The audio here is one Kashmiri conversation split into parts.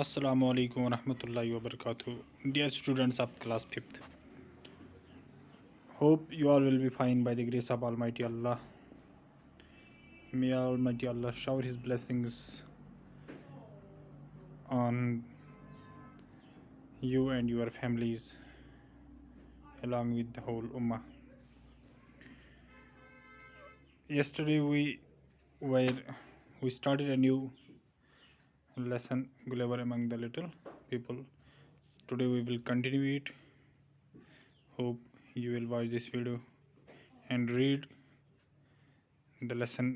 Assalamu alaikum wa rahmatullahi wa barakatuh. Dear students of class 5th, hope you all will be fine by the grace of Almighty Allah. May Almighty Allah shower His blessings on you and your families along with the whole Ummah. Yesterday we started a new lesson, Gulliver Among the Little People. Today we will continue it. Hope you will watch this video and read the lesson.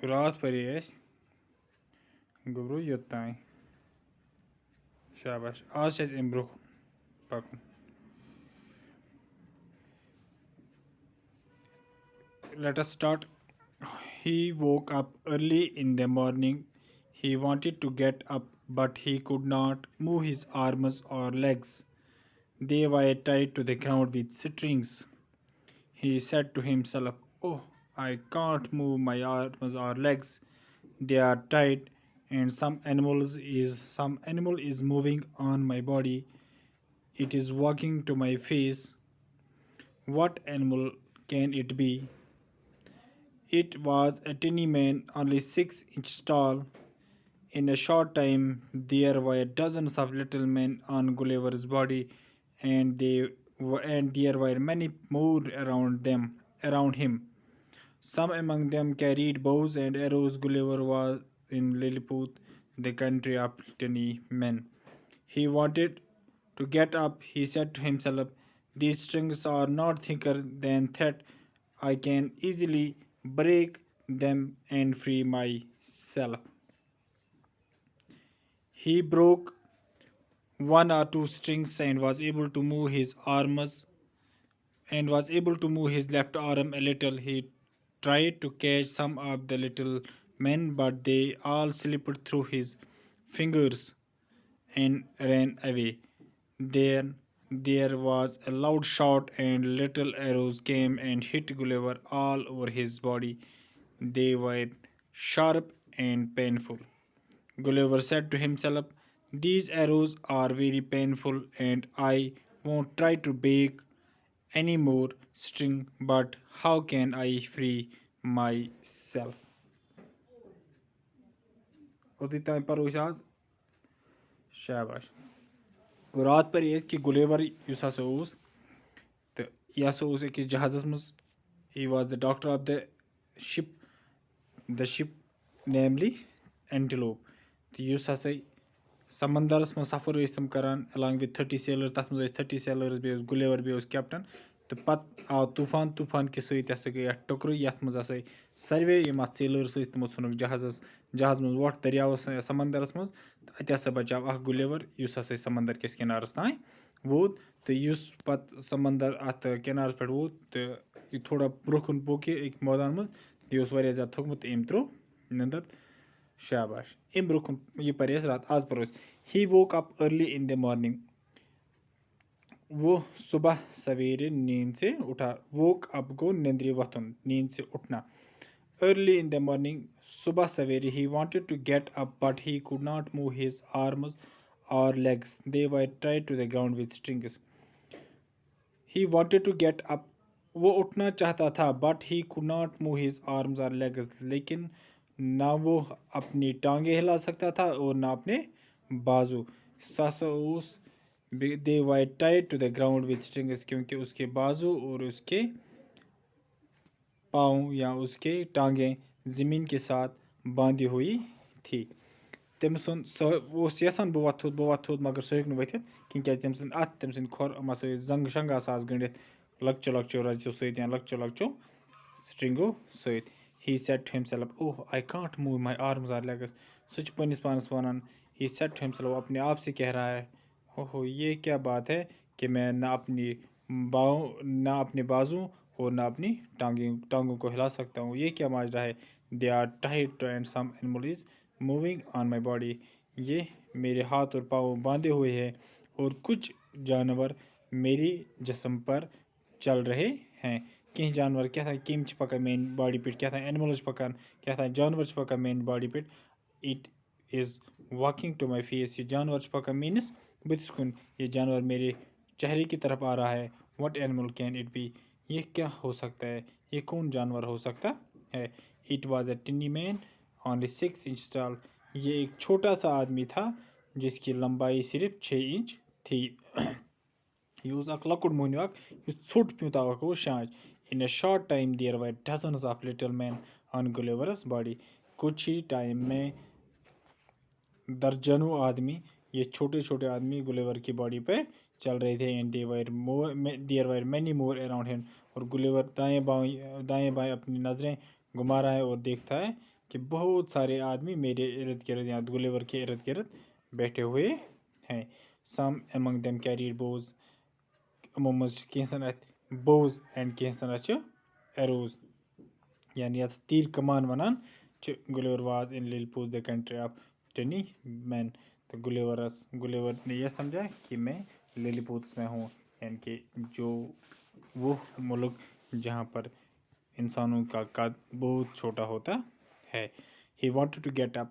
رات پری ٲسۍ گوٚبرو یوٚتانۍ شاباش آز چھِ اَسہِ اَمہِ برونٛہہ پَکُن. Let us start. He woke up early in the morning. He wanted to get up, but he could not move his arms or legs. They were tied to the ground with strings. He said to himself, "Oh, I can't move my arms or legs. They are tied, and some animal is moving on my body. It is walking to my face. What animal can it be?" It was a tiny man, only 6 inches tall. In a short time, there were dozens of little men on Gulliver's body, and there were many more around him. Some among them carried bows and arrows. Gulliver was in Lilliput, the country of tiny men. He wanted to get up. He said to himself, "These strings are not thicker than thread. I can easily break them and free myself." He broke one or two strings and was able to move his left arm a little. He tried to catch some of the little men, but they all slipped through his fingers and ran away. Then there was a loud shout, and little arrows came and hit Gulliver all over his body. They were sharp and painful. Gulliver said to himself, "These arrows are very painful, and I won't try to break any more string, but how can I free myself?" اوٚتُے تام پَرو أسۍ آز شاباش. رات پَرے أسۍ کہِ گُلیور یُس ہسا اوس تہٕ یہِ ہسا اوس أکِس جہازَس منٛز. He was the doctor of the ship namely Antelope. تہٕ یُس ہسا سمندرس منٛز سفر ٲسۍ تِم کران الانگ وِتھ 30 سیلر. تَتھ منٛز ٲسۍ 30 سیلٲرٕز، بیٚیہِ اوس گُلیور، بیٚیہِ اوس کیپٹن. تہٕ پَتہٕ آو طوٗفان کہِ سۭتۍ ہسا گٔے اَتھ ٹُکرٕ، یَتھ منٛز ہسا ساروے یِم اَتھ سیلٲرٕس ٲسۍ تِمو ژھُنُکھ جہاز منٛز وۄٹھ دٔریاوَس سمندرس منٛز. تہٕ اَتہِ ہسا بَچاو اکھ گُلیور یُس ہسا سمندر کِس کِنارس تانۍ ووت. تہٕ یُس پَتہٕ سمندر اَتھ کِنارس پٮ۪ٹھ ووت تہٕ یہِ تھوڑا برونٛہہ کُن پوٚک یہِ أکۍ مٲدان منٛز. یہِ اوس واریاہ زیادٕ تھوٚکمُت تہٕ أمۍ ترٛوو نِندٕر. شاباش. اَمہِ برونٛہہ کُن یہِ پَرے اَسہِ رات. آز پَرو أسۍ. He woke up early in the morning. وہ صبح سویرے نیند سے اٹھا. ووک اپ گوٚو نیندرِ وۄتھُن، نیند سے اٹھنا. ارلی ان د مارننگ، صبح سویرے. He wanted to get up but he could not move his arms اور legs. They were tied to the ground with strings. He wanted to get up, وہ اٹھنا چاہتا تھا. But he could not move his arms اور لیگس، لیکن نہ وہ اپنی ٹانگیں ہلا سکتا تھا اور نہ اپنے بازو. سُہ ہسا اوس دے were tied to the ground with strings, کیونکہ اس کے بازو اور اس کے پاؤں یا اس کے ٹانگیں زمین کے ساتھ باندھی ہوئی تھی. تٔمۍ سُنٛد سُہ اوس یژھان بہٕ وۄتھٕ تھوٚد مگر سُہ ہیوٚک نہٕ ؤتھِتھ کِہیٖنۍ، کیازِ تٔمۍ سٕنٛدۍ اَتھٕ، تٔمۍ سٕنٛدۍ کھۄر یِم ہسا ٲسۍ زنٛگہٕ شنٛگہٕ آسہٕ گٔنڈِتھ لۄکچو رَزچو سۭتۍ یا لۄکچو سٹرنگو سۭتۍ. ہی سیڈ ٹو ہمسیلف، "اوہ I can't move my arms اور لیگس." سُہ چھُ پنٛنِس پانَس وَنان. ہی سیڈ ٹو ہمسیلف، اپنے آپ سے کہہ رہا ہے، اوہو یہ کیا بات ہے کہ میں نہ اپنے بازو اور نہ اپنی ٹانگوں کو ہلا سکتا ہوں. یہ کیا ماجرا ہے. They are tied and some animal is moving on my body. یہ میرے ہاتھ اور پاؤں باندھے ہوئے ہیں اور کچھ جانور میری جسم پر چل رہے ہیں. کینٛہہ جانور کیٚمۍ چھِ پَکان میٛانہِ باڈی پٮ۪ٹھ اینِمٕلٕز چھِ پَکان جانور چھِ پَکان میٛانہِ باڈی پٮ۪ٹھ it is walking to my face. یہ جانور چھِ پَکان میٛٲنِس بٕتھِس کُن. یہ جانور میرے چہرے کی طرف آ رہا ہے. What animal can it be. یہ کیا ہو سکتا ہے, یہ کون جانور ہو سکتا ہے. It was a tiny man only 6 inches tall. یہ ایک چھوٹا سا آدمی تھا جس کی لمبائی صرف 6 inch تھی. یہ اوس اکھ لۄکُٹ موہنیوٗ اکھ یُس ژھوٚٹ پیوٗنٛتاہ اوس شانٛچ. In a short time there were dozens of little men on Gulliver's body. کچھ ہی ٹائم میں درجنوں آدمی, یہ چھوٹے چھوٹے آدمی گلیور کی باڈی پہ چل رہے تھے. And there were many more around him. اور گلیور دائیں بائیں اپنی نظریں گھما رہا ہے اور دیکھتا ہے کہ بہت سارے آدمی میرے ارد گرد یا گلیور کے ارد گرد بیٹھے ہوئے ہیں. Some among them carried bows. یِمو منٛز چھِ کینٛژھن اَتھِ bows اینڈ کینٛژھن اَتھِ چھِ arrows. یعنی یَتھ تیٖر کمان وَنان چھِ. Gulliver was in Lilliput the country of tiny man. تو گلیور نے یہ سمجھا کہ میں للی پوتس میں ہوں, یعنی کہ جو وہ ملک جہاں پر انسانوں کا قد بہت چھوٹا ہوتا ہے. He wanted to get up.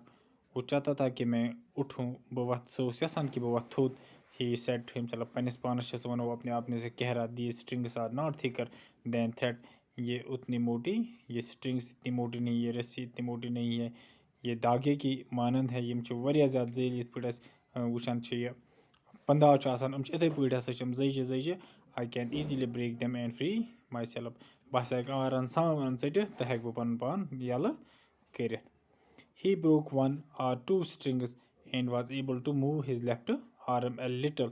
وہ چاہتا تھا کہ میں اٹھوں, بہٕ وَتھٕ. سُہ اوس یَژھان کہ بہٕ وَتھٕ تھوٚد. He said to himself. پنٛنِس پانَس چھِ سُہ وَنو اپنے آپ نے سے کہہ رہا, دیز اسٹرنگس آر ناٹ تھکر دین تھریڈ. یہ اتنی موٹی, یہ اسٹرنگس اتنی موٹی نہیں, یہ رسی اتنی موٹی نہیں ہے, یہ دھاگے کی مانند ہے. یِم چھِ واریاہ زیادٕ زٔلۍ. یِتھ پٲٹھۍ أسۍ وٕچھان چھِ یہِ پنٛداو چھُ آسان, یِم چھِ یِتھَے پٲٹھۍ ہسا چھِ یِم زٔجہِ. I can easily break them and free myself. بہٕ ہسا ہٮ۪کہٕ آرام سان ژٔٹِتھ تہٕ ہٮ۪کہٕ بہٕ پَنُن پان یَلہٕ کٔرِتھ. He broke 1 or 2 strings and was able to move his left arm a little.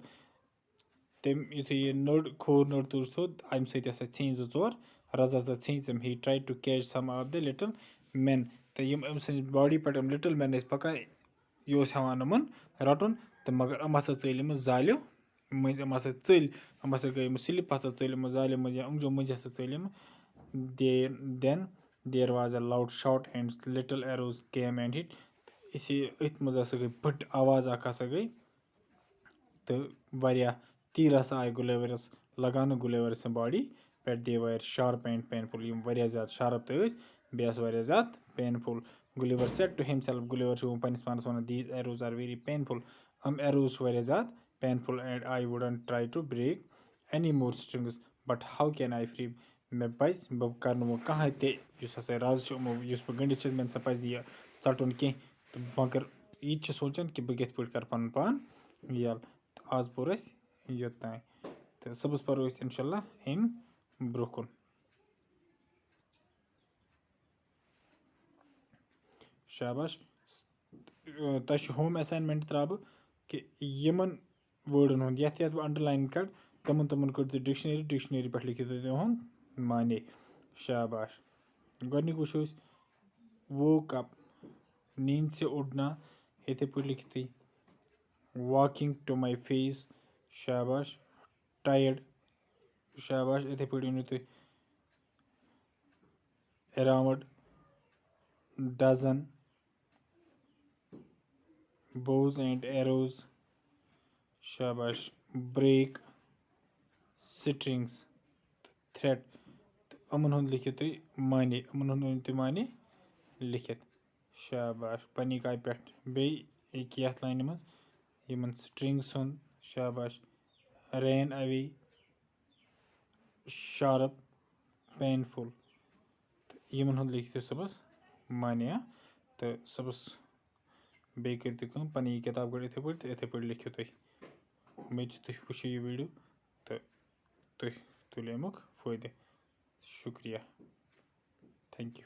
تٔمۍ یُتھُے یہِ نٔر کھوٗر نٔر تُج تھوٚد, اَمہِ سۭتۍ ہسا ژھیٚنۍ 2-4 رَز ہسا ژھیٚنۍ ژٕم. He try to catch some of the little men. تہٕ یِم أمۍ سٕنٛزِ باڈی پٮ۪ٹھ یِم لِٹل مین ٲسۍ پَکان, یہِ اوس ہٮ۪وان یِمن رَٹُن. تہٕ مگر یِم ہسا ژٔلۍ أمِس زالیو مٔنٛزۍ. یِم ہسا ژٔلۍ, یِم ہسا گٔے أمِس سِلِپ ہسا ژٔلۍ یِمو زالیو مٔنٛزۍ یا أنٛگجو مٔنٛزۍ ہسا ژٔلۍ یِم. Then there was a loud shout and little arrows came and hit. أتھۍ منٛز ہسا گٔے بٔڑ آواز اکھ ہسا گٔے تہٕ واریاہ تیٖر ہسا آیہِ گُلیورَس لگاونہٕ گُلیور سٕنٛز باڈی پٮ۪ٹھ. دے وَر شارپ اینڈ پینفُل. یِم واریاہ زیادٕ شارپ تہِ ٲسۍ, بیٚیہِ ٲس واریاہ زیادٕ پینفُل. گُلیور سیٹ ٹُو ہِمسیلف. گُلیور چھُ پنٛنِس پانَس وَنان these arrows are very painful. یِم ایروز چھِ واریاہ زیادٕ painful. And I wouldn't try to break any more strings but how can I free. مےٚ پَزِ, بہٕ کَرٕ نہٕ وۄنۍ کانٛہہ تہِ یُس ہسا رَز چھُ یِمو یُس بہٕ گٔنڈِتھ چھُس, مےٚ نسا پَزِ یہِ ژَٹُن کینٛہہ. تہٕ مگر یہِ تہِ چھُ سونٛچان کہِ بہٕ کِتھ پٲٹھۍ کَرٕ پَنُن پان یَلہٕ. تہٕ آز پوٚر اَسہِ یوٚتانۍ, تہٕ صُبحس پَرو أسۍ اِنشاء اللہ اَمہِ برٛونٛہہ کُن. شاباش. تۄہہِ چھُ ہوم اٮ۪ساینمٮ۪نٛٹ ترٛاوٕ بہٕ کہِ یِمن وٲڈن ہُنٛد یَتھ بہٕ انڈرلاین کَڑٕ تِمن کٔرۍ زِ ڈِکشنٔری پٮ۪ٹھ لیکھِو تُہۍ تِہُنٛد معنے. شاباش. گۄڈنیُک وٕچھو أسۍ ووک اپ, نیٖند سے اُڈنا. یِتھَے پٲٹھۍ لیکھِو تُہۍ واکنگ ٹُو ماے فیس. شاباش. ٹایڈ. شاباش. یِتھَے پٲٹھۍ ؤنِو تُہۍ اراوُنڈ ڈزن bows and arrows. شاباش. break strings thread. تہٕ یِمن ہُنٛد لیکھِو تُہۍ معنے, یِمن ہُنٛد ؤنِو تُہۍ معنے لیکھِتھ. شاباش. پنٛنہِ کاپہِ پٮ۪ٹھ بیٚیہِ أکہِ یَتھ لاینہِ منٛز یِمن سٹرنگس ہُنٛد. شاباش. رین اوے, شارپ, پینفُل. تہٕ یِمن ہُنٛد لیکھِو تُہۍ صُبحس معنے. تہٕ صُبحس بیٚیہِ کٔرِو تُہۍ کٲم, پَنٕنۍ یہِ کِتاب کٔڑِو یِتھَے پٲٹھۍ تہٕ یِتھَے پٲٹھۍ لیکھِو تُہۍ. اُمید چھِ تُہۍ وٕچھِو یہِ ویٖڈیو تہٕ تُہۍ تُلِو اَمیُک فٲیدٕ. شُکریہ. Thank you.